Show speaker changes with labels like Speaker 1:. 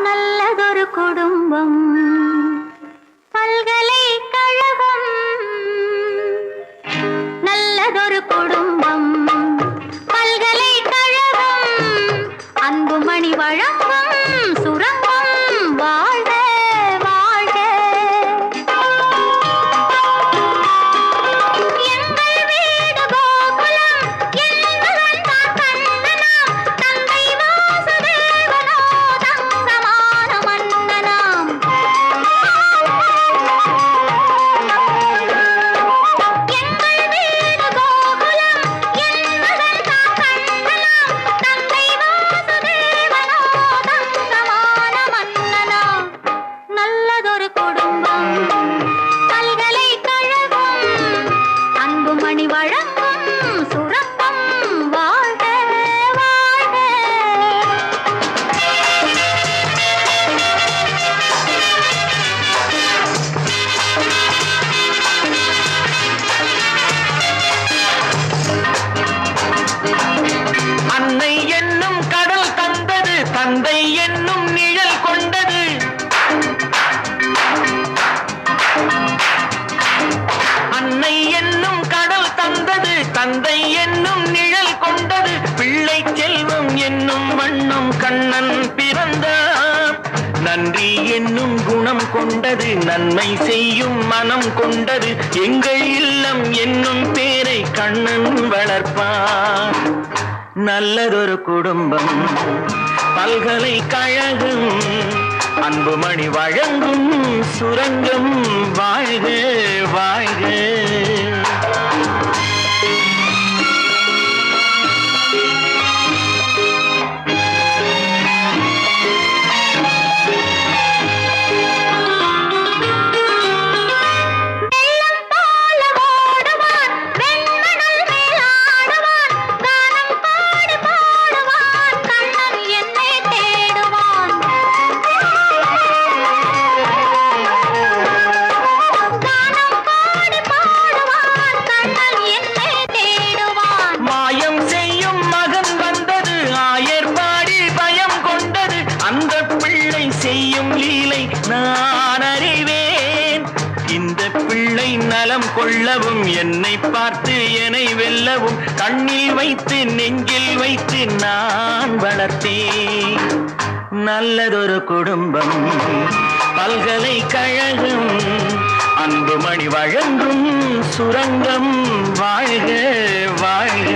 Speaker 1: நல்லதொரு குடும்பம் பல்கலைக்கழகம் நல்லதொரு குடும்பம் பல்கலைக்கழகம் அன்புமணி வழங்கும் சுரங்கம் வாழ்க வாழ்க எங்கள் வீடு கோகுலம் என்பதன் கண்ணனாம் தந்தை வாசுதேவனோ தங்கமான மன்னனாம் எங்கள் வீடு கோகுலம் என்பதன் கண்ணனாம் தந்தை வாசுதேவனோ தங்கமான மன்னனாம் நல்லதொரு குடும்பம் பல்கலைக்கழகம் அன்புமணி வழங்கும் சுரங்கம் வாழ்க வாழ்க
Speaker 2: அன்னை என்னும் கடல் தந்தது, தந்தை என்னும் நிழல் கொண்டது. அன்னை என்னும் கடல் தந்தது, தந்தை என்னும் நிழல் கொண்டது. பிள்ளை செல்வம் என்னும் வண்ணம் கண்ணன் பிறந்தார். நன்றி என்னும் குணம் கொண்டது, நன்மை செய்யும் மனம் கொண்டது. எங்கள் இல்லம் என்னும் பேரை கண்ணன் வளர்ப்பார். நல்லதொரு குடும்பம் பல்கலைக்கழகம் அன்புமணி வழங்கும் சுரங்கம் வாழ்க வாழ்க.
Speaker 1: வெள்ளம் போல ஓடுவான் வெண்மணல் மேல் ஆடுவான் கானம் பாடி பாடுவான் கண்ணன் என்னை தேடுவான் கானம் பாடி பாடுவான் கண்ணன் என்னை தேடுவான்
Speaker 2: மாயம் செய்யும் மகன் வந்தது, ஆயர்பாடி பயம் கொண்டது. அந்த பிள்ளை செய்யும் லீலை நான் அறிவேன். இந்த பிள்ளை நலம் கொள்ளவும் என்னை பார்த்து என்னை வெல்லவும் கண்ணில் வைத்து நெஞ்சில் வைத்து நான் வளர்த்தேன். நல்லதொரு குடும்பம் பல்கலைக்கழகம் அன்புமணி வழங்கும் சுரங்கம் வாழ்க வாழ்க.